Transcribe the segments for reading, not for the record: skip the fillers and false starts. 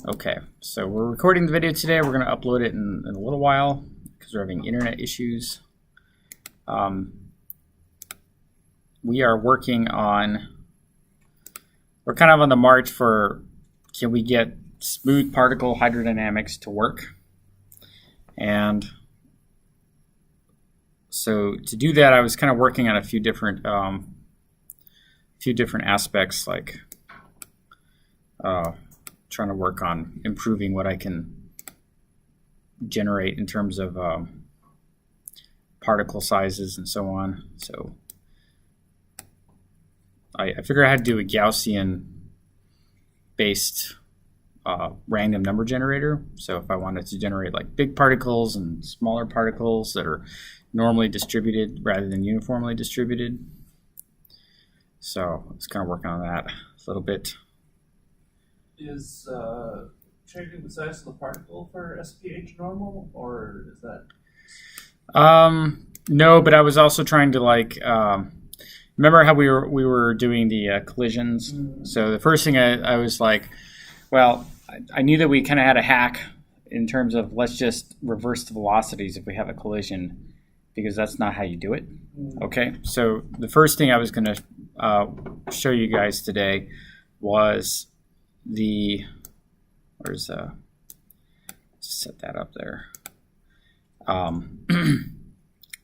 Okay, so we're recording the video today. We're going to upload it in a little while because we're having internet issues. We are working on, we're kind of on the march for, can we get smooth particle hydrodynamics to work? And so to do that, I was kind of working on a few different aspects, like trying to work on improving what I can generate in terms of particle sizes and so on. So I figured I had to do a Gaussian-based random number generator. So if I wanted to generate like big particles and smaller particles that are normally distributed rather than uniformly distributed. So I was kind of working on that a little bit. Is changing the size of the particle for SPH normal, or is that? No, but I was also trying to remember how we were doing the collisions. Mm-hmm. So the first thing I was like, well, I knew that we kind of had a hack in terms of let's just reverse the velocities if we have a collision, because that's not how you do it. Mm-hmm. Okay, so the first thing I was going to show you guys today was let's set that up there.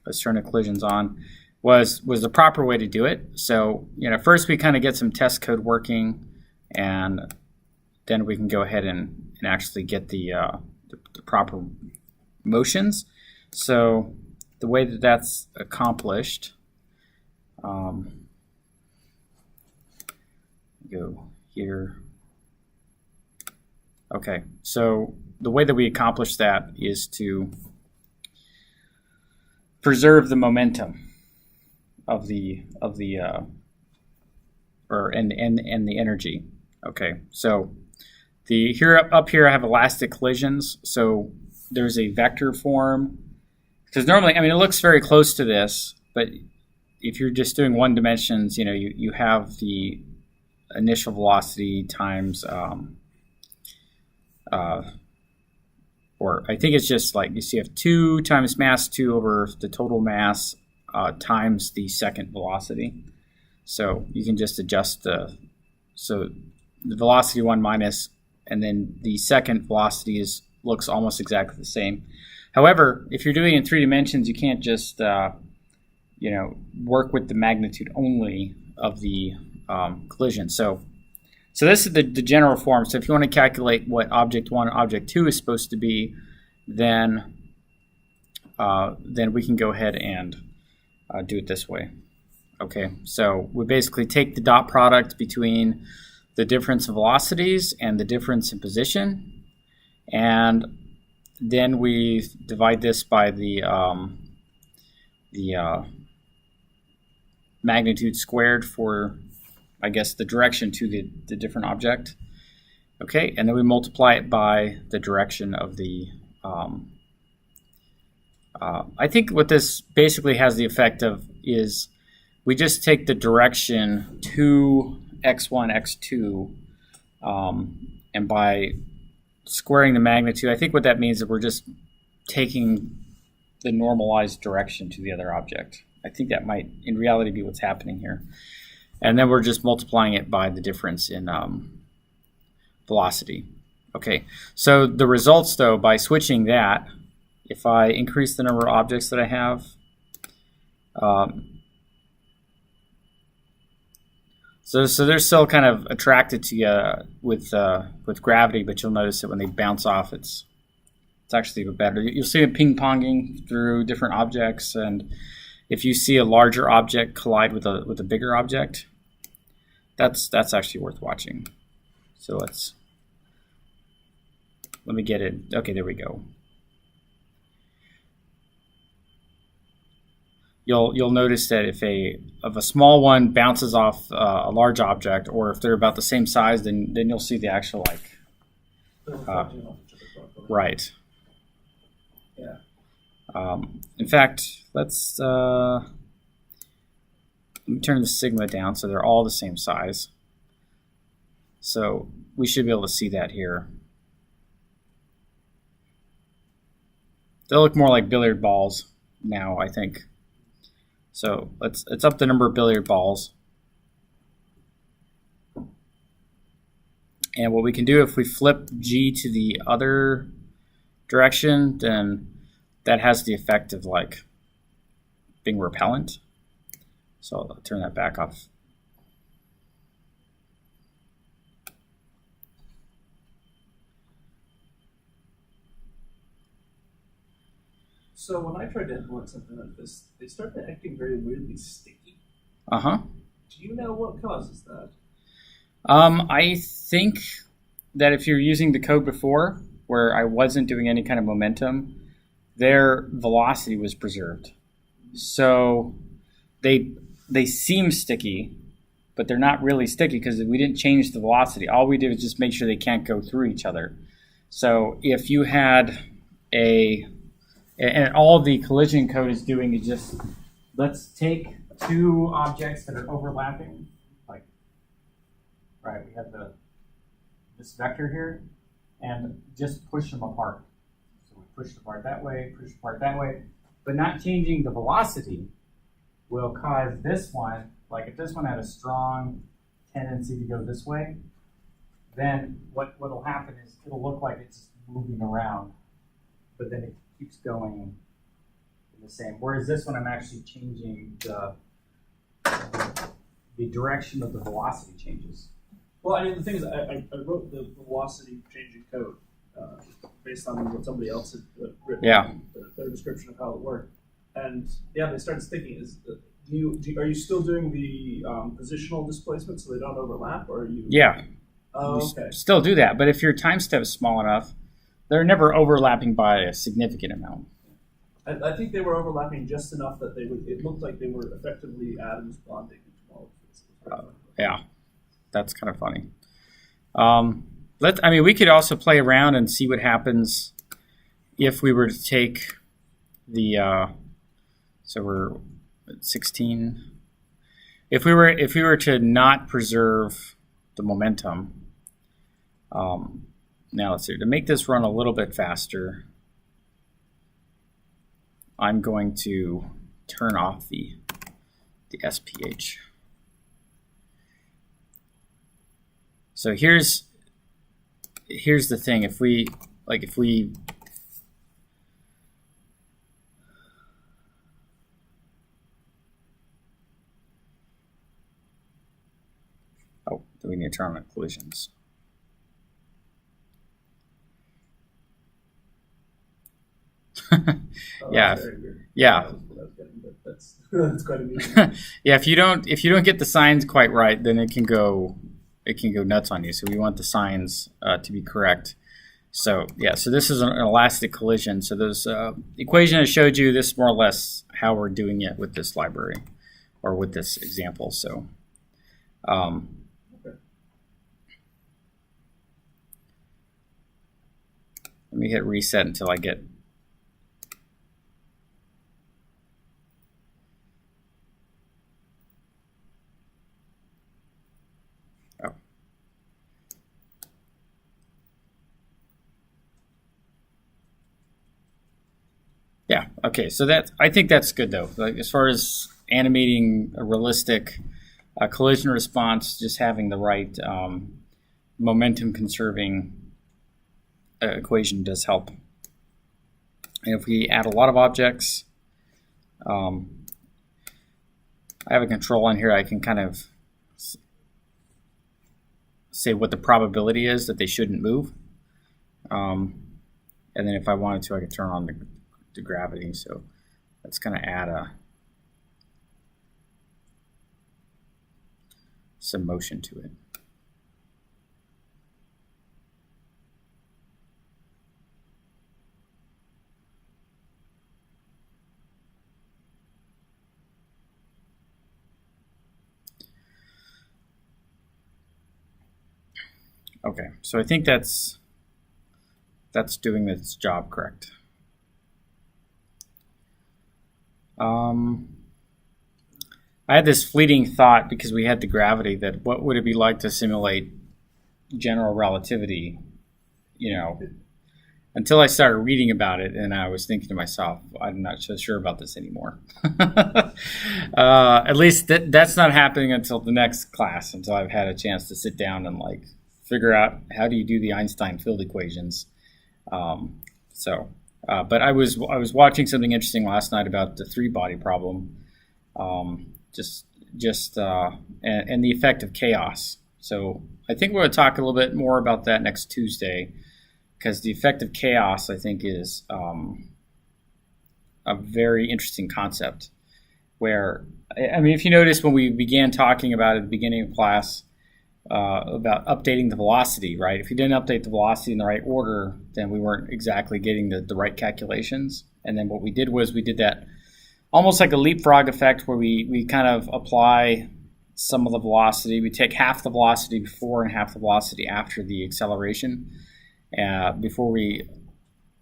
Let's turn the collisions on. Was the proper way to do it. So first we kind of get some test code working, and then we can go ahead and actually get the proper motions. So the way that that's accomplished, go here. Okay, so the way that we accomplish that is to preserve the momentum of the energy. Okay, so up here I have elastic collisions. So there's a vector form, because normally, it looks very close to this, but if you're just doing one dimensions, you have the initial velocity times or I think it's just like you have 2 times mass 2 over the total mass times the second velocity. So you can just adjust the velocity 1 minus, and then the second velocity looks almost exactly the same. However, if you're doing it in 3 dimensions, you can't just work with the magnitude only of the collision. So this is the general form. So if you want to calculate what object 1 and object 2 is supposed to be, then we can go ahead and do it this way. Okay, so we basically take the dot product between the difference in velocities and the difference in position, and then we divide this by the magnitude squared for, I guess, the direction to the different object. Okay, and then we multiply it by the direction of the I think what this basically has the effect of is we just take the direction to x1, x2, and by squaring the magnitude, I think what that means is we're just taking the normalized direction to the other object. I think that might, in reality, be what's happening here. And then we're just multiplying it by the difference in velocity. Okay, so the results, though, by switching that, if I increase the number of objects that I have, so they're still kind of attracted to you with gravity, but you'll notice that when they bounce off, it's actually even better. You'll see it ping-ponging through different objects, and if you see a larger object collide with a bigger object, that's actually worth watching. So let me get it. Okay, there we go. You'll notice that if a small one bounces off a large object, or if they're about the same size, then you'll see the actual right. Yeah. In fact, let's let me turn the sigma down so they're all the same size. So we should be able to see that here. They look more like billiard balls now, I think. So let's up the number of billiard balls. And what we can do if we flip G to the other direction, then that has the effect of like being repellent. So I'll turn that back off. So when I tried to implement something like this, they started acting very weirdly sticky. Uh-huh. Do you know what causes that? I think that if you're using the code before, where I wasn't doing any kind of momentum, their velocity was preserved. So they seem sticky, but they're not really sticky because we didn't change the velocity. All we did was just make sure they can't go through each other. So if you had and all the collision code is doing is just, let's take two objects that are overlapping, like, right, we have this vector here, and just push them apart. So we push apart that way, push apart that way, but not changing the velocity will cause this one, like if this one had a strong tendency to go this way, then what will happen is it'll look like it's moving around, but then it keeps going in the same. Whereas this one, I'm actually changing the direction of the velocity changes. Well, I mean, the thing is, I wrote the velocity changing code based on what somebody else had written, their description of how it worked. And yeah, they started sticking. Are you still doing the positional displacement so they don't overlap, or are you? Yeah. Oh, okay. Still do that, but if your time step is small enough, they're never overlapping by a significant amount. I think they were overlapping just enough that it looked like they were effectively atoms bonding into molecules. Yeah, that's kind of funny. We could also play around and see what happens if we were to take the. So we're at 16. If we were to not preserve the momentum. Now let's see, to make this run a little bit faster, I'm going to turn off the SPH. So here's the thing, if we oh, we need to turn on the collisions. Yeah. That's quite amusing. Yeah, if you don't get the signs quite right, then it can go nuts on you. So we want the signs to be correct. So yeah, so this is an elastic collision. So those equation I showed you, this is more or less how we're doing it with this library or with this example. So Okay. Let me hit reset until I get. Yeah, okay, so I think that's good though. Like as far as animating a realistic collision response, just having the right momentum conserving equation does help. And if we add a lot of objects, I have a control on here. I can kind of say what the probability is that they shouldn't move. And then if I wanted to, I could turn on the gravity. So that's going to add some motion to it. Okay, so I think that's doing its job correct. I had this fleeting thought because we had the gravity that what would it be like to simulate general relativity, until I started reading about it, and I was thinking to myself, I'm not so sure about this anymore. At least that's not happening until the next class, until I've had a chance to sit down and like figure out how do you do the Einstein field equations. But I was watching something interesting last night about the three-body problem, and the effect of chaos. So I think we're going to talk a little bit more about that next Tuesday, because the effect of chaos, I think, is a very interesting concept. Where, I mean, if you notice when we began talking about it at the beginning of class about updating the velocity, right? If you didn't update the velocity in the right order, then we weren't exactly getting the right calculations. And then what we did was we did that almost like a leapfrog effect, where we kind of apply some of the velocity. We take half the velocity before and half the velocity after the acceleration, before we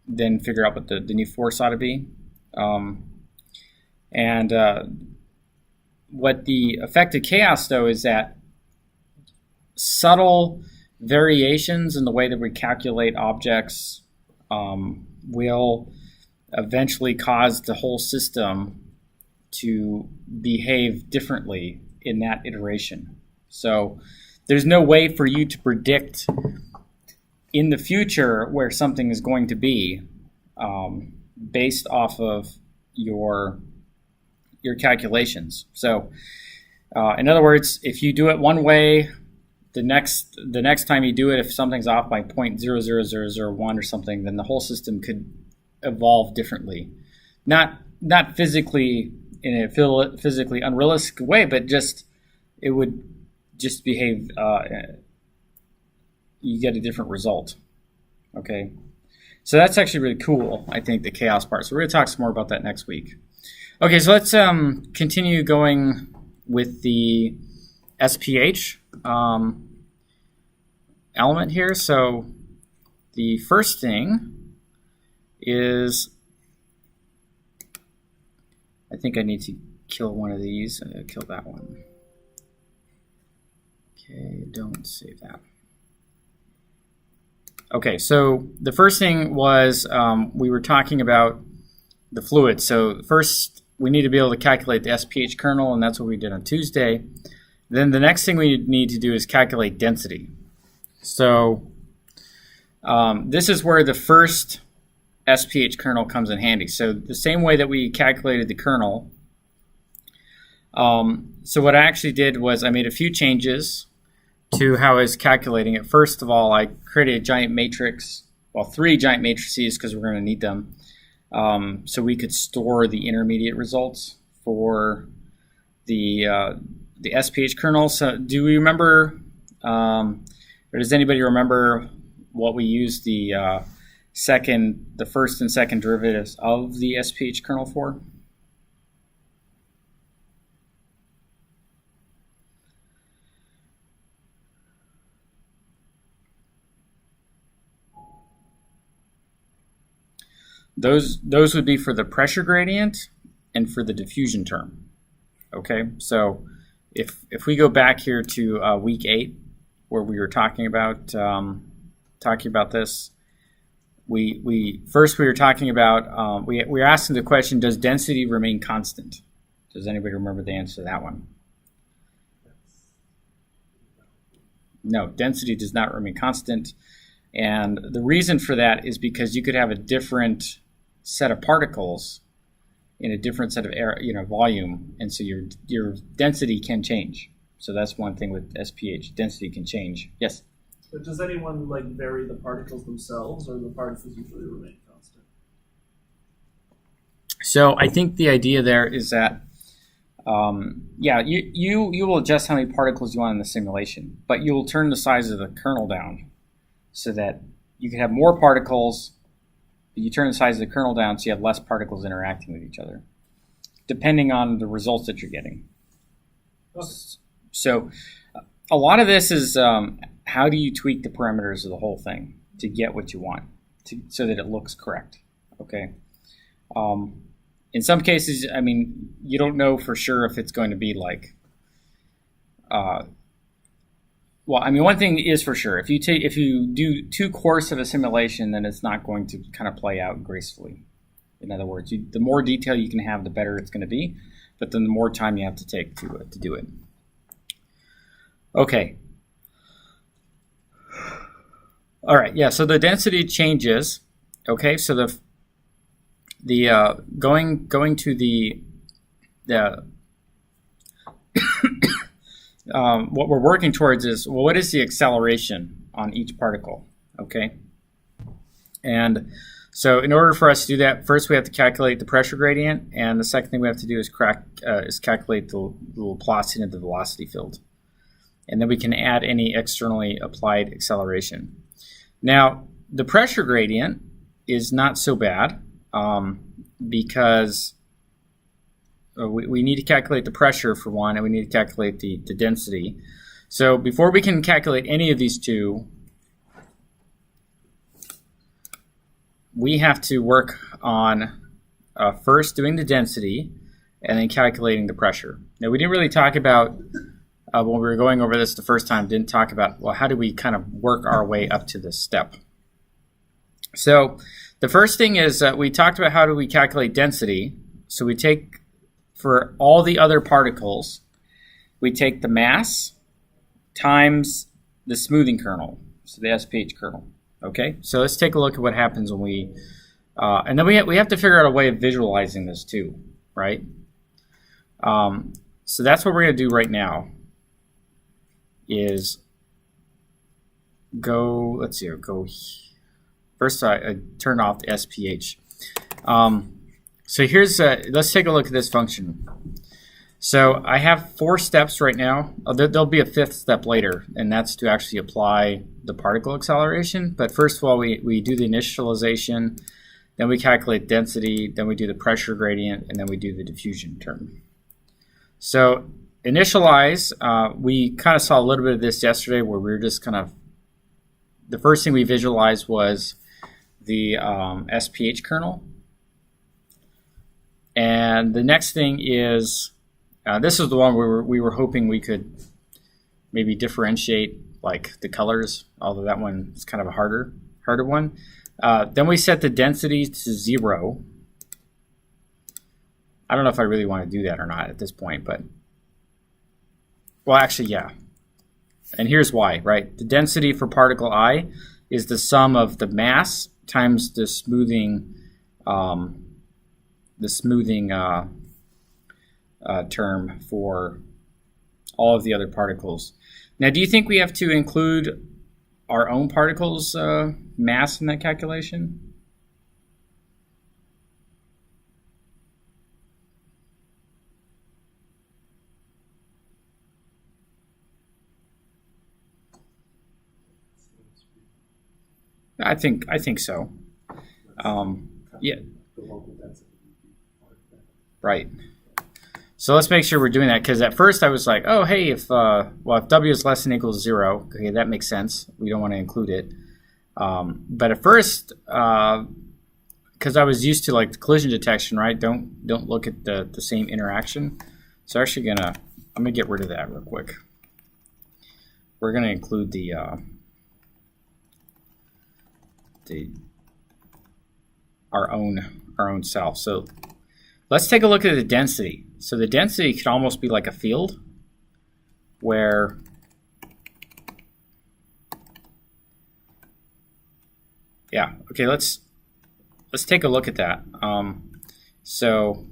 then figure out what the new force ought to be. What the effect of chaos, though, is that subtle variations in the way that we calculate objects will eventually cause the whole system to behave differently in that iteration. So there's no way for you to predict in the future where something is going to be based off of your calculations. So in other words, if you do it one way, the next time you do it, if something's off by 0.00001 or something, then the whole system could evolve differently. Not physically in a physically unrealistic way, but it would just behave. You get a different result. Okay, so that's actually really cool. I think the chaos part. So we're going to talk some more about that next week. Okay, so let's continue going with the SPH element here. So the first thing is, I think I need to kill one of these. Kill that one. Okay, don't save that. Okay, so the first thing was we were talking about the fluid. So first, we need to be able to calculate the SPH kernel, and that's what we did on Tuesday. Then the next thing we need to do is calculate density. So this is where the first SPH kernel comes in handy. So the same way that we calculated the kernel. So what I actually did was I made a few changes to how I was calculating it. First of all, I created a giant matrix, well, 3 giant matrices, because we're going to need them, so we could store the intermediate results for the SPH kernel. So do we remember, or does anybody remember what we used the first and second derivatives of the SPH kernel for? Those would be for the pressure gradient and for the diffusion term. Okay, so if we go back here to week 8, where we were talking about this, we were talking about we were asking the question: does density remain constant? Does anybody remember the answer to that one? No, density does not remain constant, and the reason for that is because you could have a different set of particles in a different set of air, volume, and so your density can change. So that's one thing with SPH. Density can change. Yes? But does anyone vary the particles themselves, or the particles usually remain constant? So I think the idea there is that, you will adjust how many particles you want in the simulation, but you will turn the size of the kernel down so that you can have more particles, but you turn the size of the kernel down so you have less particles interacting with each other, depending on the results that you're getting. Okay. So a lot of this is how do you tweak the parameters of the whole thing to get what you want, so that it looks correct. Okay. In some cases, I mean, you don't know for sure if it's going to be Well, I mean, one thing is for sure: if you do too coarse of a simulation, then it's not going to kind of play out gracefully. In other words, the more detail you can have, the better it's going to be. But then the more time you have to take to do it. Okay. All right. Yeah. So the density changes. Okay. So the going to the what we're working towards is, well, what is the acceleration on each particle? Okay. And so in order for us to do that, first we have to calculate the pressure gradient, and the second thing we have to do is calculate the Laplacian of the velocity field. And then we can add any externally applied acceleration. Now, the pressure gradient is not so bad because we need to calculate the pressure for one, and we need to calculate the density. So before we can calculate any of these two, we have to work on first doing the density and then calculating the pressure. Now, we didn't really talk about, when we were going over this the first time, didn't talk about, well, how do we kind of work our way up to this step? So the first thing is we talked about how do we calculate density. So we take, for all the other particles, we take the mass times the smoothing kernel, so the SPH kernel. Okay, so let's take a look at what happens when we, and then we have to figure out a way of visualizing this too, right? So that's what we're going to do right now. Is go, let's see, go. First, I turn off the SPH. So here's, let's take a look at this function. So I have 4 steps right now. There'll be a 5th step later, and that's to actually apply the particle acceleration. But first of all, we do the initialization, then we calculate density, then we do the pressure gradient, and then we do the diffusion term. So initialize, we kind of saw a little bit of this yesterday where we were just kind of, the first thing we visualized was the SPH kernel. And the next thing is, this is the one where we were hoping we could maybe differentiate like the colors, although that one is kind of a harder one. Then we set the density to 0. I don't know if I really want to do that or not at this point, but, well, actually, yeah. And here's why, right? The density for particle I is the sum of the mass times the smoothing term for all of the other particles. Now, do you think we have to include our own particles' mass in that calculation? I think so. Yeah. Right. So let's make sure we're doing that, because at first I was like, oh, hey, if W is less than or equals 0, okay, that makes sense. We don't want to include it. But at first, because I was used to like the collision detection, right? Don't look at the same interaction. So actually I'm gonna get rid of that real quick. We're gonna include our own self. So let's take a look at the density. So the density could almost be like a field where okay, let's take a look at that. So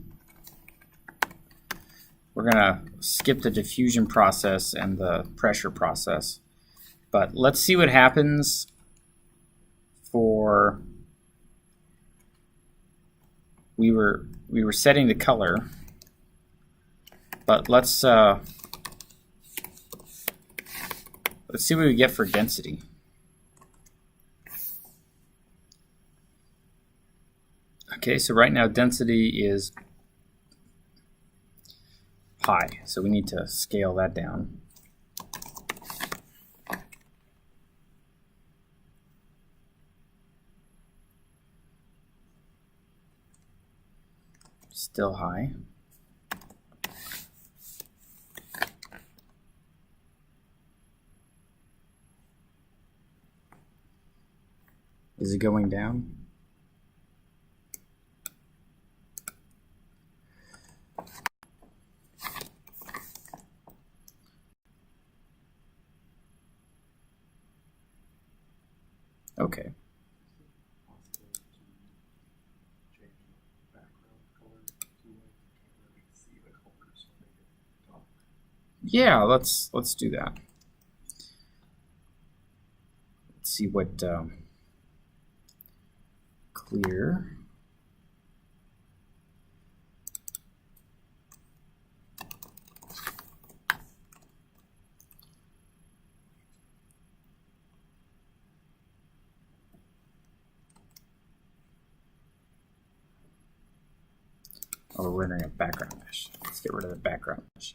we're gonna skip the diffusion process and the pressure process, but let's see what happens for, we were setting the color, but let's see what we get for density. Okay, so right now density is high, so we need to scale that down. Still high. Is it going down? Okay. Yeah, let's do that. Let's see what clear. Oh, we're rendering a background mesh. Let's get rid of the background mesh.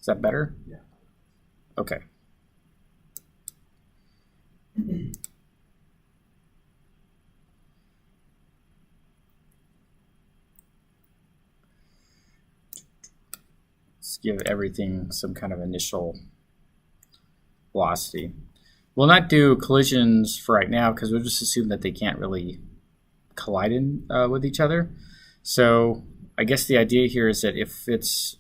Is that better? Yeah. Okay. Let's give everything some kind of initial velocity. We'll not do collisions for right now because we'll just assume that they can't really collide with each other. So I guess the idea here is that if it's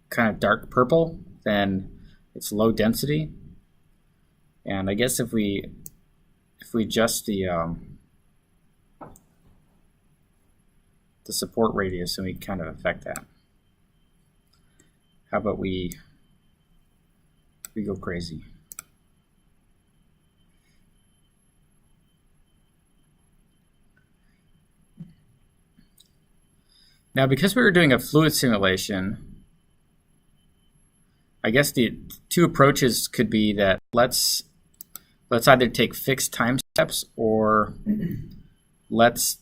kind of dark purple, then it's low density. And I guess if we adjust the support radius, and we kind of affect that. How about we go crazy? Now, because we were doing a fluid simulation, I guess the two approaches could be that let's either take fixed time steps, or let's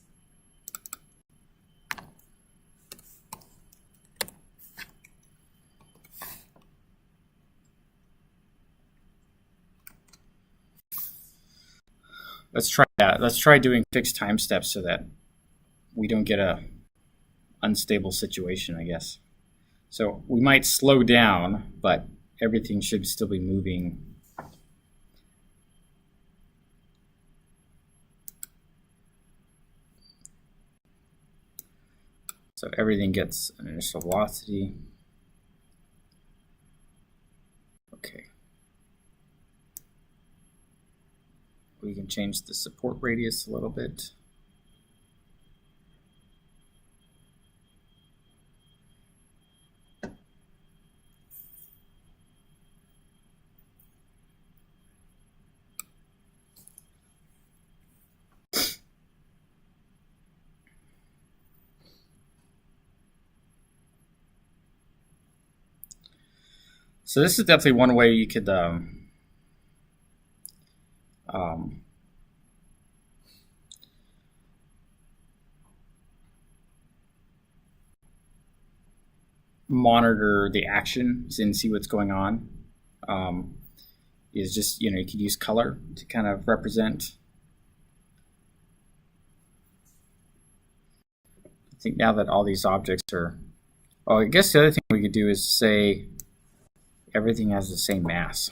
try that. Let's try doing fixed time steps so that we don't get a unstable situation, I guess. So we might slow down, but everything should still be moving. So everything gets an initial velocity. Okay. We can change the support radius a little bit. So this is definitely one way you could monitor the actions and see what's going on. Is just, you could use color to kind of represent. I think now that all these objects are, oh, I guess the other thing we could do is say everything has the same mass.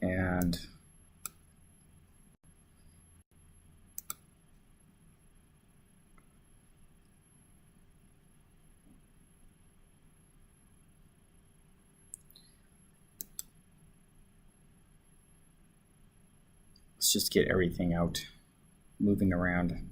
And let's just get everything out, moving around.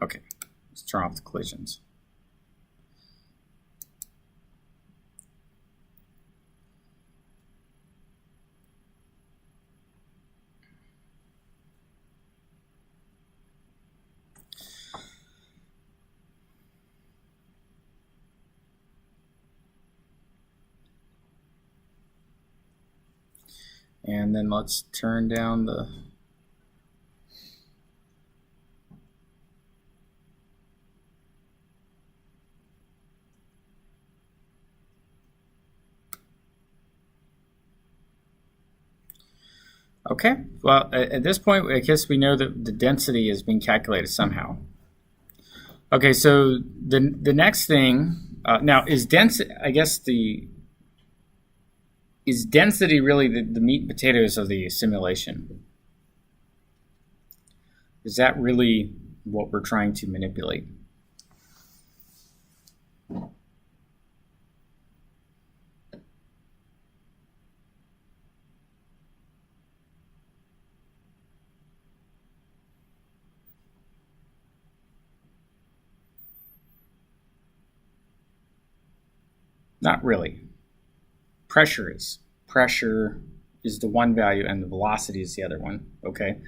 Okay, let's turn off the collisions. And then let's turn down the... Okay, well, at this point, I guess we know that the density is being calculated somehow. Okay, so the next thing, now is density, I guess is density really the meat and potatoes of the simulation? Is that really what we're trying to manipulate? Not really. Pressure is. Pressure is the one value and the velocity is the other one. Okay,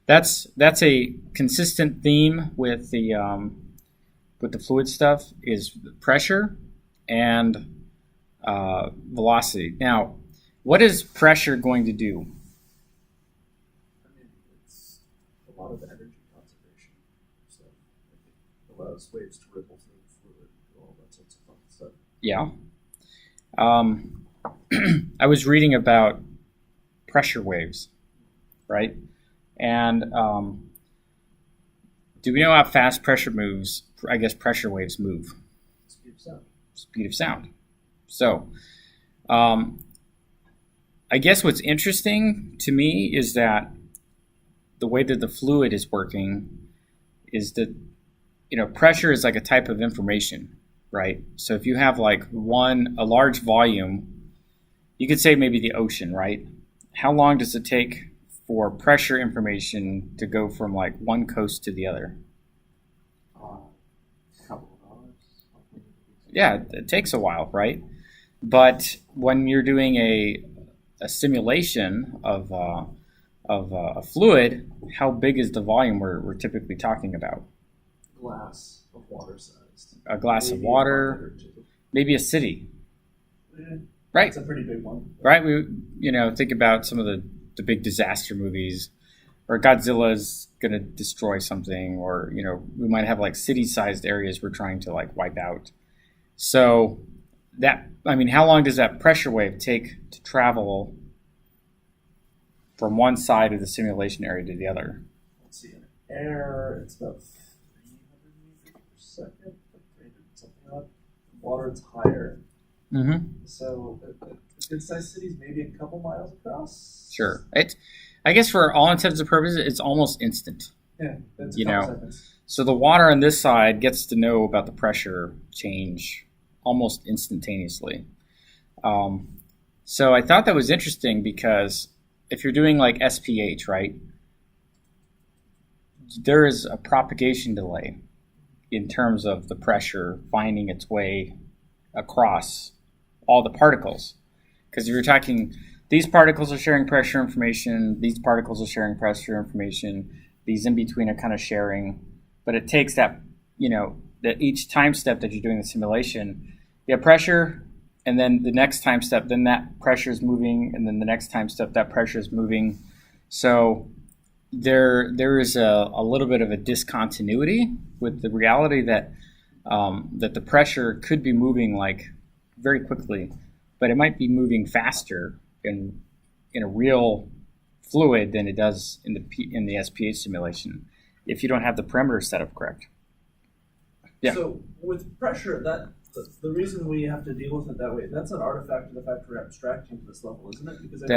that's a consistent theme with the fluid stuff is pressure and velocity. Now, what is pressure going to do? I mean, it's a lot of energy conservation. So it allows waves to ripple through the fluid and all that sorts of fun stuff. Yeah. I was reading about pressure waves, right? And do we know how fast pressure moves? I guess pressure waves move. Speed of sound. Speed of sound. So, I guess what's interesting to me is that the way that the fluid is working is that, pressure is like a type of information, right? So if you have like a large volume, you could say maybe the ocean, right? How long does it take for pressure information to go from like one coast to the other? Couple of hours. Yeah, it takes a while, right? But when you're doing a simulation of a fluid, how big is the volume we're typically talking about? Glass of water sized. A glass of water, maybe a city. Yeah. Right. It's a pretty big one. Right. We, think about some of the big disaster movies where Godzilla's going to destroy something, or, we might have like city-sized areas we're trying to like wipe out. So how long does that pressure wave take to travel from one side of the simulation area to the other? Let's see, in air, it's about 300 meters per second, 300 something like that. Water, it's higher. Mm-hmm. So good-sized cities, maybe a couple miles across. Sure. I guess for all intents and purposes, it's almost instant. Yeah, it's a couple seconds. So the water on this side gets to know about the pressure change almost instantaneously. So I thought that was interesting because if you're doing like SPH, right, there is a propagation delay in terms of the pressure finding its way across all the particles. Because if you're talking, these particles are sharing pressure information, these particles are sharing pressure information, these in between are kind of sharing, but it takes that, that each time step that you're doing the simulation, you have pressure, and then the next time step, then that pressure is moving, and then the next time step, that pressure is moving. So there is a little bit of a discontinuity with the reality that that the pressure could be moving like very quickly, but it might be moving faster in a real fluid than it does in the SPH simulation if you don't have the parameters set up correct. Yeah. So with pressure, the reason we have to deal with it that way, that's an artifact of the fact we're abstracting to this level, isn't it? Because at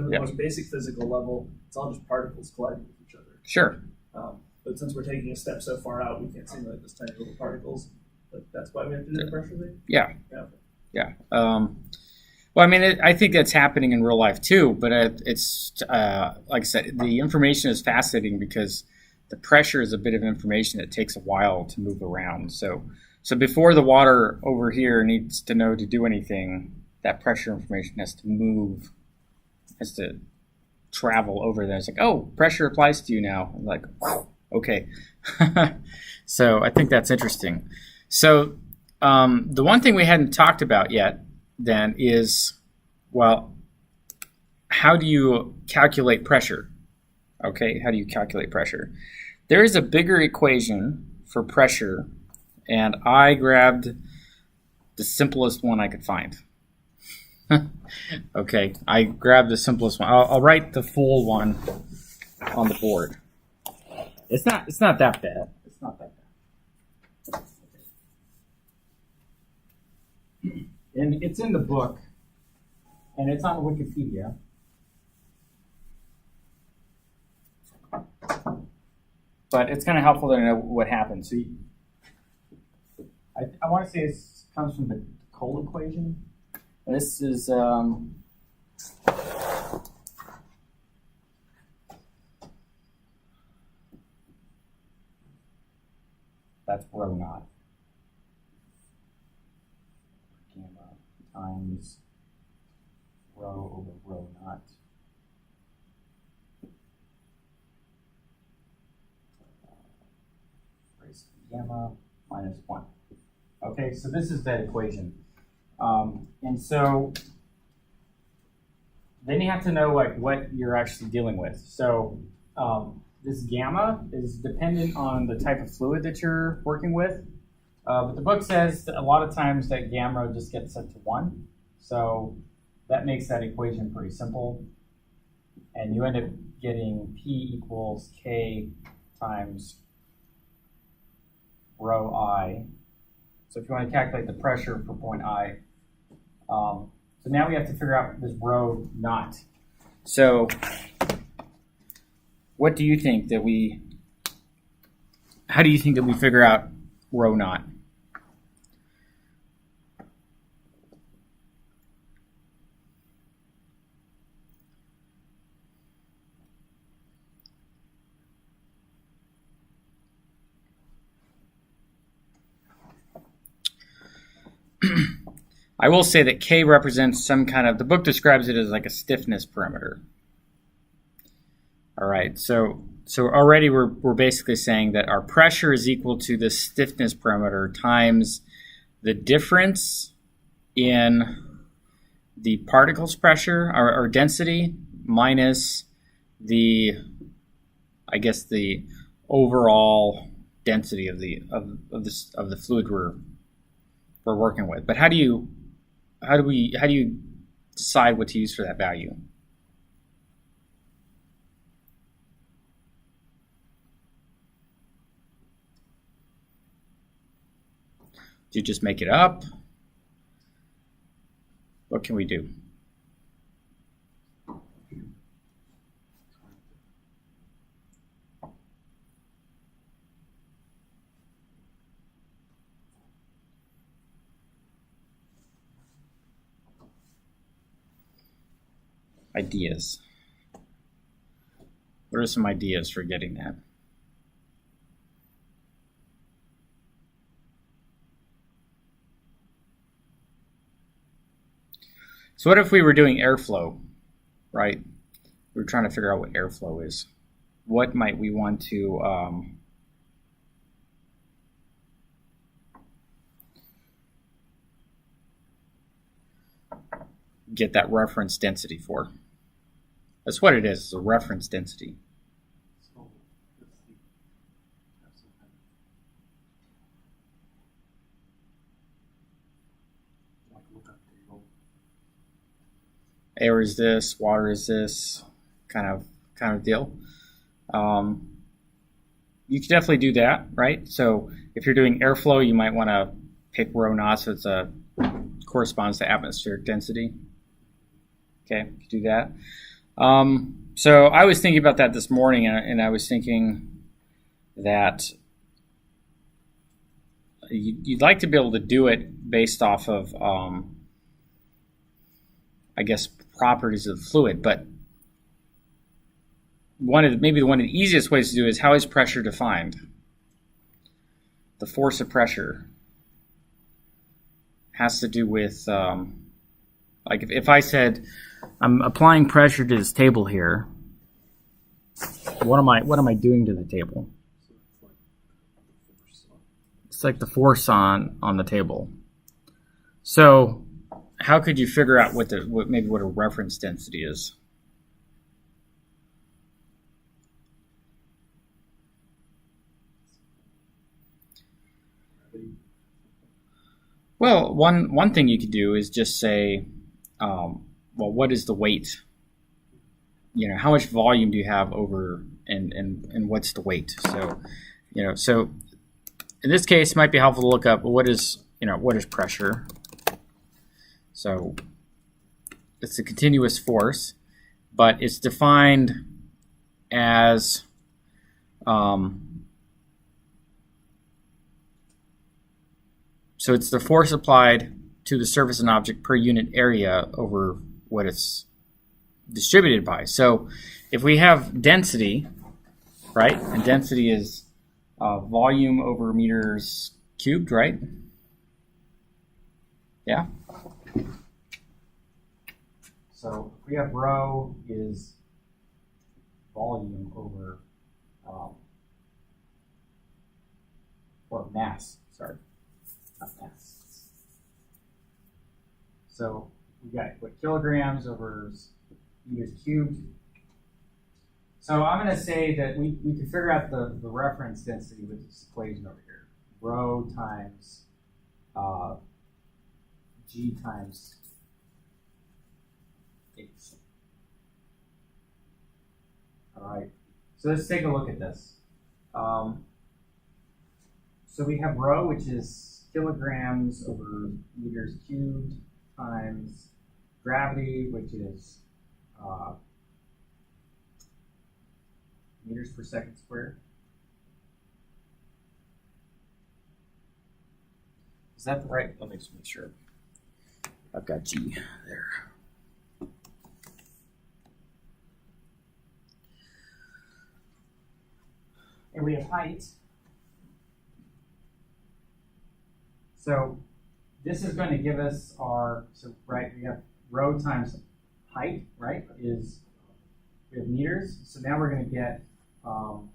the most basic physical level, it's all just particles colliding with each other. Sure. But since we're taking a step so far out, we can't simulate those tiny little particles. But that's why we have to do the pressure thing? Yeah. Yeah. Well, I think that's happening in real life too, but it's like I said, the information is fascinating because the pressure is a bit of information that takes a while to move around. So before the water over here needs to know to do anything, that pressure information has to move, has to travel over there. It's like, oh, pressure applies to you now. I'm like, whew, okay. So I think that's interesting. So the one thing we hadn't talked about yet then is, well, how do you calculate pressure? Okay, how do you calculate pressure? There is a bigger equation for pressure, and I grabbed the simplest one I could find. Okay, I grabbed the simplest one. I'll write the full one on the board. It's not that bad. It's not that bad. And it's in the book, and it's on Wikipedia. But it's kind of helpful to know what happens. So I want to say this comes from the Cole equation. This is that's rho naught. Gamma times rho over rho naught. Raised to gamma minus 1. Okay, so this is that equation. And so then you have to know like what you're actually dealing with. So this gamma is dependent on the type of fluid that you're working with. But the book says that a lot of times that gamma just gets set to 1. So that makes that equation pretty simple. And you end up getting P equals K times rho I. So if you want to calculate the pressure for point I, so now we have to figure out this rho naught. So what do you think that how do you think that we figure out rho naught? I will say that K represents some kind of, the book describes it as like a stiffness parameter. All right, so already we're basically saying that our pressure is equal to the stiffness parameter times the difference in the particles pressure or density minus the, I guess, the overall density of the fluid we're working with. But how do you decide what to use for that value? Do you just make it up? What can we do? Ideas. What are some ideas for getting that? So what if we were doing airflow, right? We were trying to figure out what airflow is. What might we want to get that reference density for? That's what it is, it's a reference density. Air is this, water is this, kind of deal. You could definitely do that, right? So if you're doing airflow, you might want to pick rho naught, so it's corresponds to atmospheric density. Okay, you can do that. So I was thinking about that this morning, and I was thinking that you'd like to be able to do it based off of, I guess, properties of the fluid, but maybe one of the easiest ways to do it is, how is pressure defined? The force of pressure has to do with, like if I said I'm applying pressure to this table here, what am I doing to the table? It's like the force on the table. So how could you figure out what a reference density is? Well, one thing you could do is just say, well, what is the weight? How much volume do you have over, and what's the weight? So, so in this case, it might be helpful to look up what is pressure. So it's a continuous force, but it's defined as so it's the force applied to the surface of an object per unit area over what it's distributed by. So if we have density, right, and density is volume over meters cubed, right? Yeah. So if we have rho is volume over or mass, sorry, not mass. So we got what, kilograms over meters cubed. So I'm going to say that we can figure out the reference density with this equation over here. Rho times G times H. All right. So let's take a look at this. So we have rho, which is kilograms over meters cubed, times gravity, which is meters per second squared. Is that the right? Let me just make sure. I've got G there. And we have height. So this is going to give us our, right, we have rho times height, right, is, we have meters. So now we're going to get, so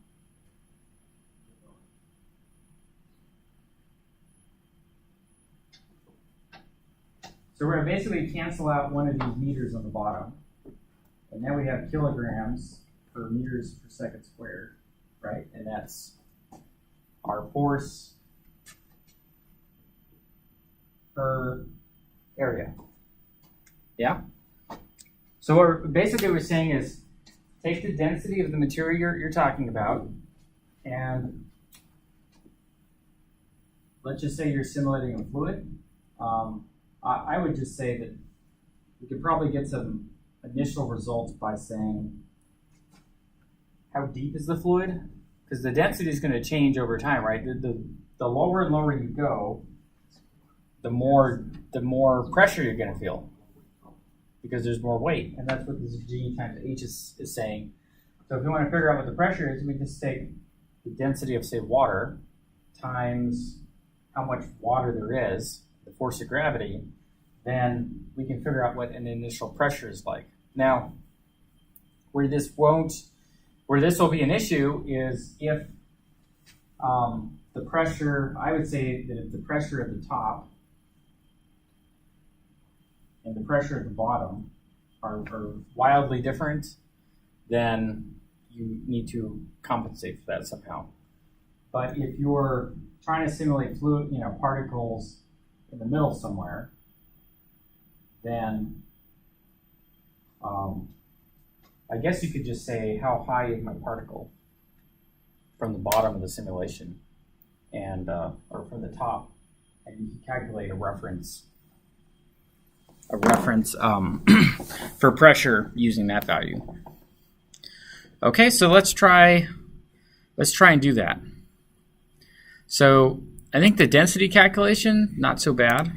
we're going to basically cancel out one of these meters on the bottom. And now we have kilograms per meters per second squared, right? And that's our force per area. Yeah? So what basically we're saying is take the density of the material you're talking about, and let's just say you're simulating a fluid. I would just say that we could probably get some initial results by saying how deep is the fluid? Because the density is going to change over time, right? The lower and lower you go, the more pressure you're going to feel because there's more weight, and that's what this G times H is saying. So if you want to figure out what the pressure is, we just take the density of, say, water times how much water there is, the force of gravity, then we can figure out what an initial pressure is like. Now, where this will be an issue is if the pressure, I would say that if the pressure at the top and the pressure at the bottom are wildly different, then you need to compensate for that somehow. But if you're trying to simulate fluid, particles in the middle somewhere, then I guess you could just say how high is my particle from the bottom of the simulation, and or from the top, and you can calculate a reference for pressure using that value. Okay, so let's try and do that. So I think the density calculation, not so bad.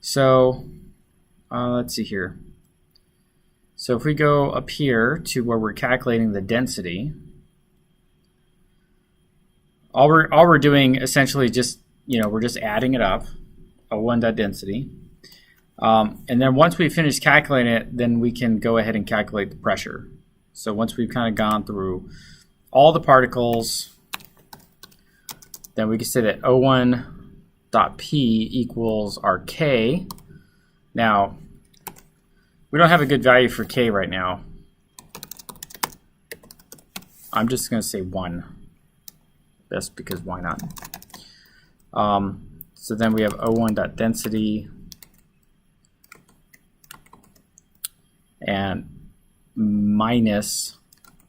So let's see here. So if we go up here to where we're calculating the density, all we're doing essentially just, we're just adding it up, O1.density. And then once we finish calculating it, then we can go ahead and calculate the pressure. So once we've kind of gone through all the particles, then we can say that O1.P equals our K. Now, we don't have a good value for K right now. I'm just going to say 1. That's because why not? So then we have O1.density and minus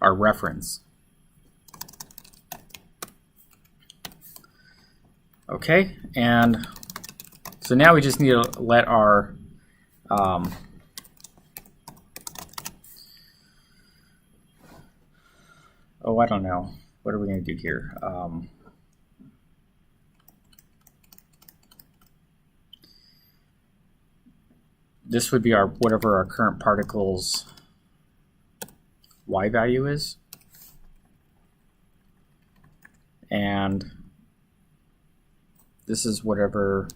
our reference. Okay, and so now we just need to let our oh, I don't know. What are we going to do here? This would be our whatever our current particle's y value is. And this is whatever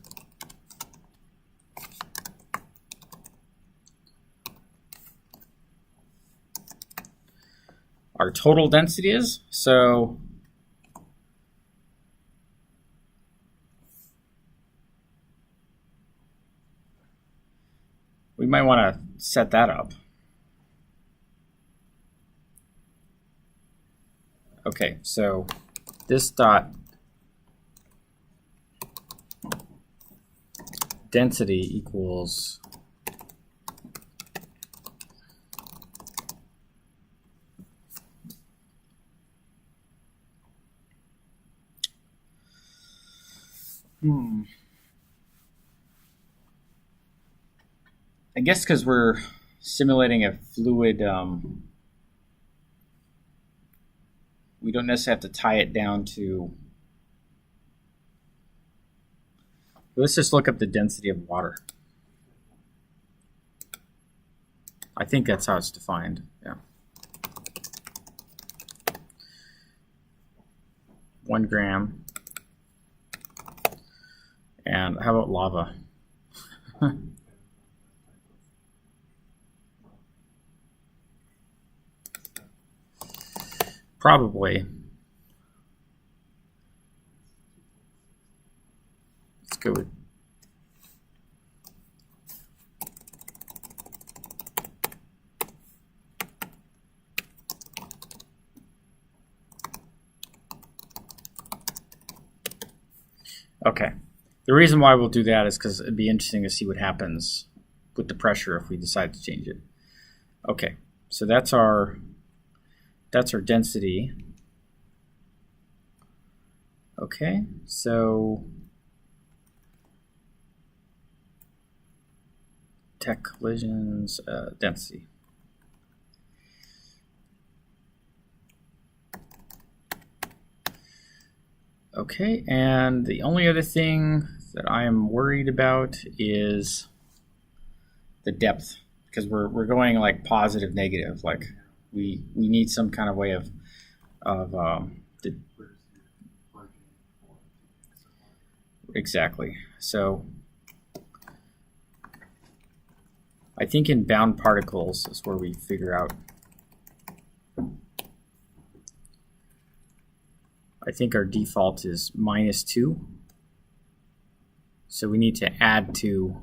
our total density is. So we might want to set that up. Okay, so this dot density equals I guess because we're simulating a fluid, we don't necessarily have to tie it down to. Let's just look up the density of water. I think that's how it's defined. Yeah. 1 gram. And how about lava? Probably. Let's go with okay. The reason why we'll do that is because it'd be interesting to see what happens with the pressure if we decide to change it. Okay, so that's our density. Okay, so tech collisions density. Okay, and the only other thing that I am worried about is the depth, because we're going like positive, negative. Like we need some kind of way of exactly. So I think in bound particles is where we figure out. I think our default is -2. So we need to add to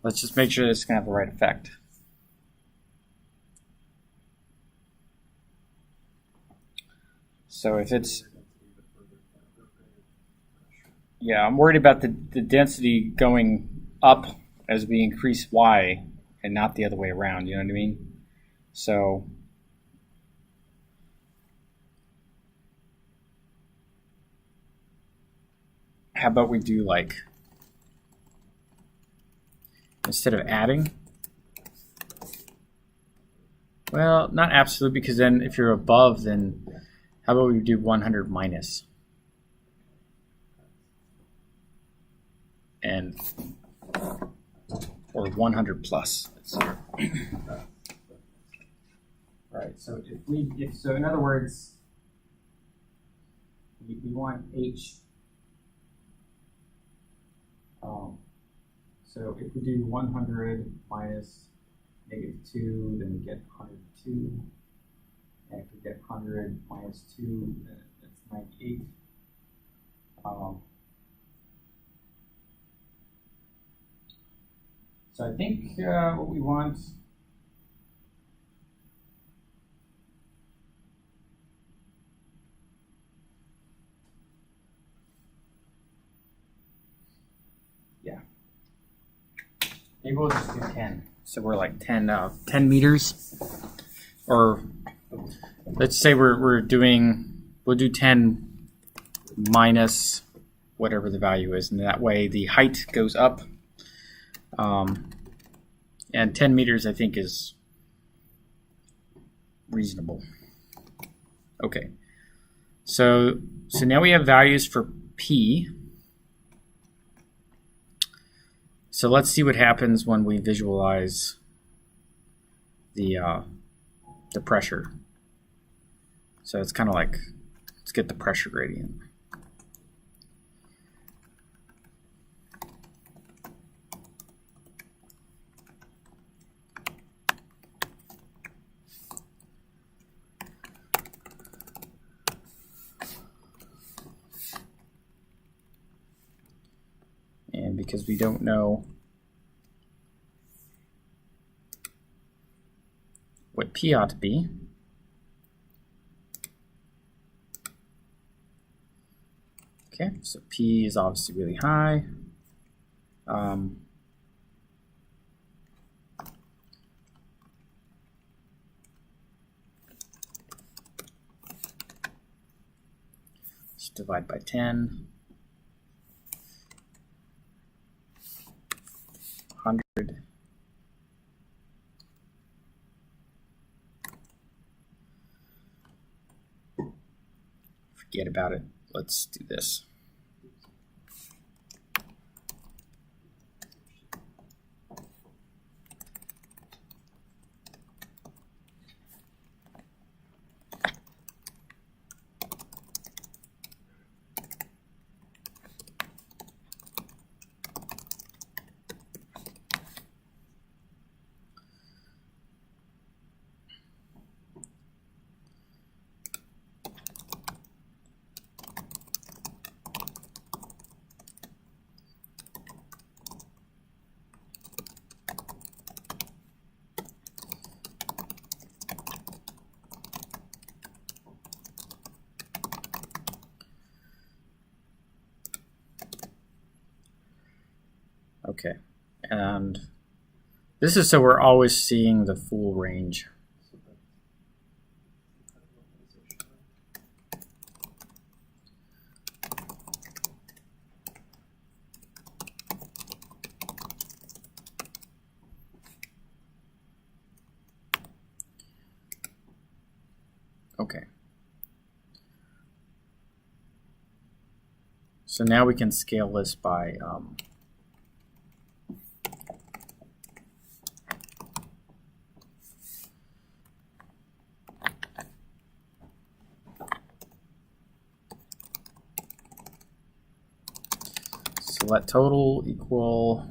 let's just make sure this is going to have the right effect. So if it's, yeah, I'm worried about the density going up as we increase y and not the other way around, you know what I mean? So how about we do like, instead of adding, well, not absolute, because then if you're above, then how about we do 100 minus? And or 100 plus. Right. So so in other words, we want H. So if we do 100 minus -2, then we get 102, And if we get 100 minus 2, that's 98. So I think what we want, maybe we'll just do 10. So we're like 10 meters, or let's say we'll do 10 minus whatever the value is, and that way the height goes up. And 10 meters, I think, is reasonable. Okay, so now we have values for P. So let's see what happens when we visualize the pressure. So it's kind of like, let's get the pressure gradient. And because we don't know what P ought to be, okay, so P is obviously really high. Just divide by 10. 100. Forget about it. Let's do this. Okay, and this is so we're always seeing the full range. Okay. So now we can scale this by so let total equal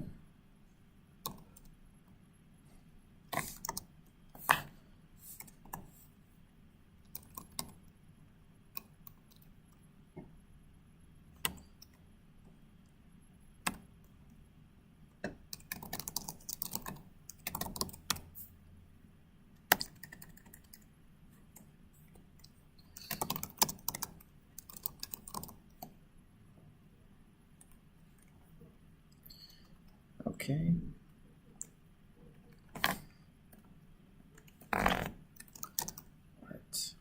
okay. Right.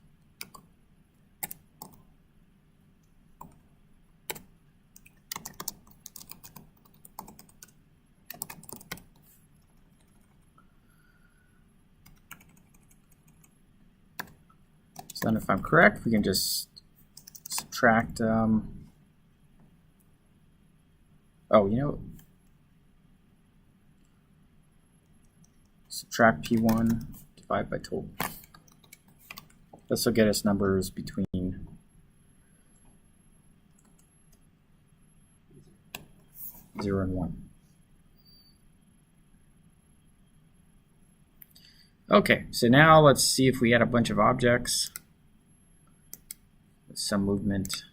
So then if I'm correct, we can just subtract, oh, you know, subtract P1, divide by total. This will get us numbers between 0 and 1. Okay, so now let's see if we had a bunch of objects with some movement.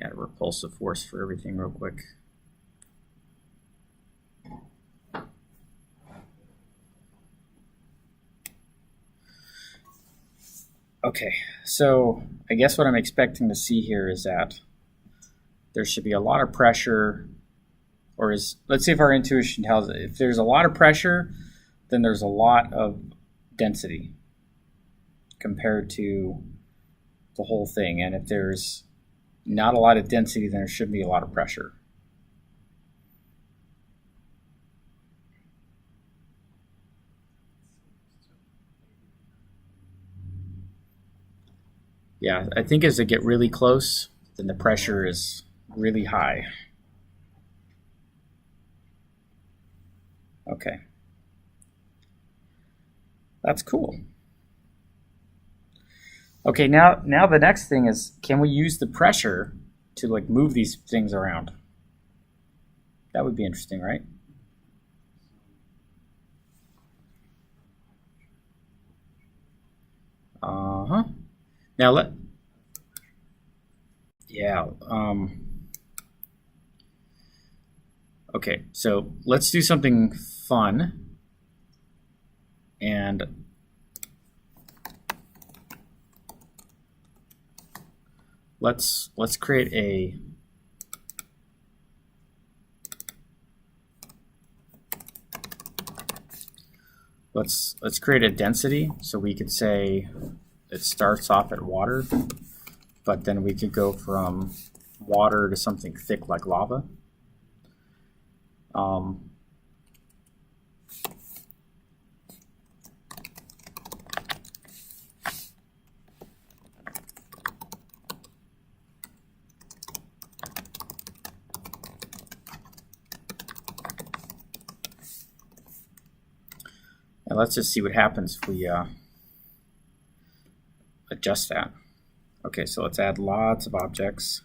Add a repulsive force for everything real quick. Okay, so I guess what I'm expecting to see here is that there should be a lot of pressure, or let's see if our intuition tells it. If there's a lot of pressure, then there's a lot of density compared to the whole thing. And if there's not a lot of density, then there should be a lot of pressure. Yeah, I think as they get really close, then the pressure is really high. Okay. That's cool. Okay, now the next thing is, can we use the pressure to like move these things around? That would be interesting, right? Uh-huh. Now okay, so let's do something fun. And let's create a let's create a density, so we could say it starts off at water, but then we could go from water to something thick like lava. And let's just see what happens if we adjust that. Okay, so let's add lots of objects.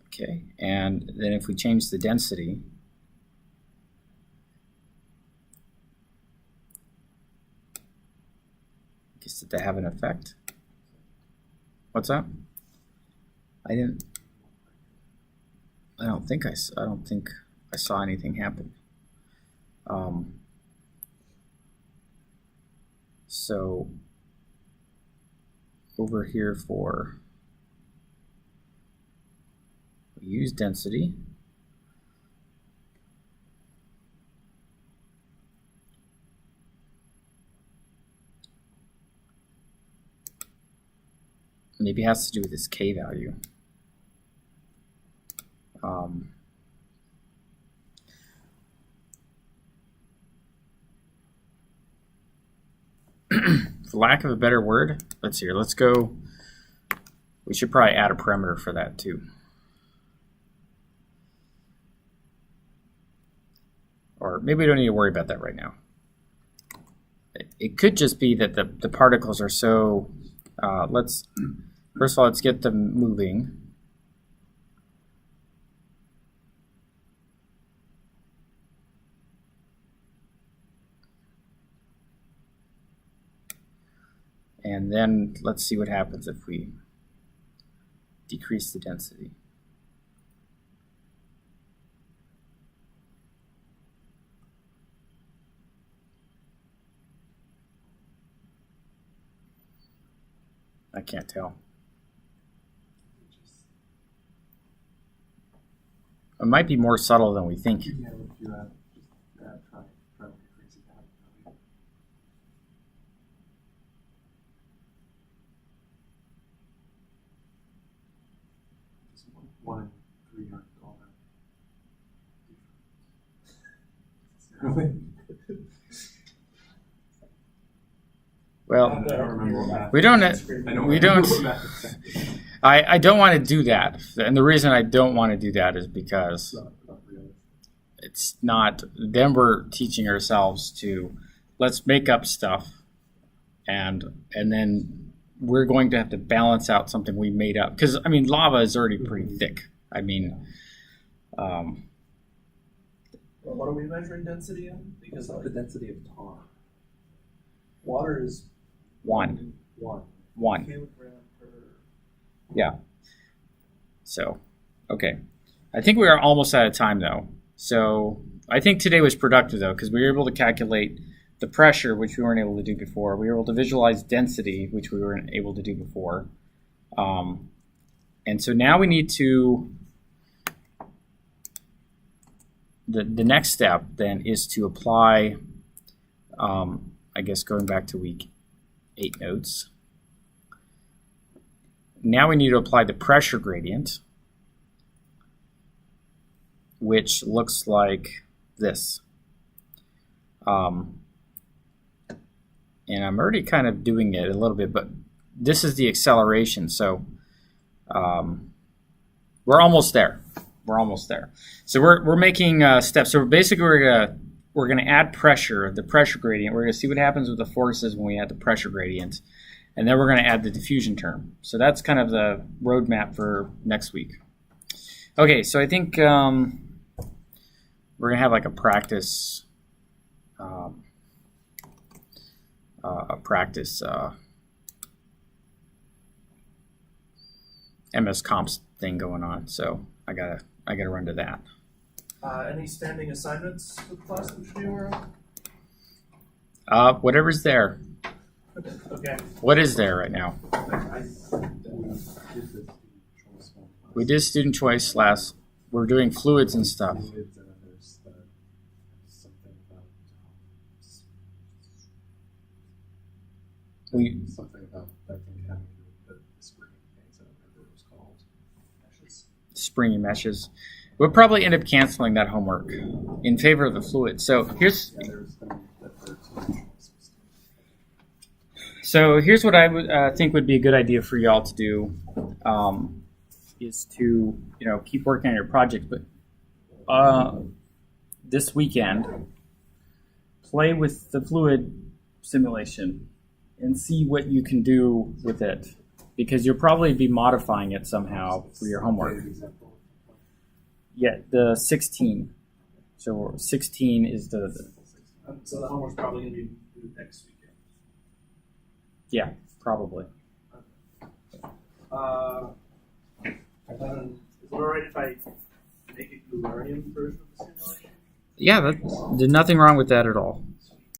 Okay, and then if we change the density, I guess did that have an effect? What's that? I don't think I saw anything happen. So over here we use density. Maybe it has to do with this K value. For lack of a better word, let's go. We should probably add a parameter for that too. Or maybe we don't need to worry about that right now. It could just be that the particles are so, first of all, let's get them moving. And then let's see what happens if we decrease the density. I can't tell. It might be more subtle than we think. Yeah, if you just try to increase it down. Just 1 and 3 aren't all that different. Well, I don't remember what math. we don't. I don't want to do that, and the reason I don't want to do that is because it's not. Then we're teaching ourselves to let's make up stuff, and then we're going to have to balance out something we made up. Because, I mean, lava is already pretty thick. I mean, Well, what are we measuring density in? Because The density of tar. water is one. One. kilogram per. Yeah. So, okay. I think we are almost out of time, though. So I think today was productive, though, because we were able to calculate the pressure, which we weren't able to do before. We were able to visualize density, which we weren't able to do before. And so now we need to, the next step then is to apply, I guess going back to week 8 notes. Now we need to apply the pressure gradient, which looks like this. And I'm already kind of doing it a little bit, but this is the acceleration. So we're almost there. We're almost there. So we're making steps. So basically we're gonna add pressure, the pressure gradient. We're gonna see what happens with the forces when we add the pressure gradient, and then we're gonna add the diffusion term. So that's kind of the roadmap for next week. Okay, so I think we're gonna have like a practice, MS Comps thing going on. So I gotta run to that. Any standing assignments for the class that we should be aware of? Whatever's there. Okay. What is there right now? We did student choice last. We're doing fluids and stuff. Fluids, and then there's something about something about Becton County, the spring things. I don't remember what it was called. Springy meshes. We'll probably end up canceling that homework in favor of the fluid. So here's what I would think would be a good idea for y'all to do, is to keep working on your project, but this weekend play with the fluid simulation and see what you can do with it, because you'll probably be modifying it somehow for your homework. Yeah, the 16. So 16 is the So the homework's probably going to be due next weekend. yeah, probably. Is it alright if I make a Goularian version of the simulation? Yeah, there's nothing wrong with that at all.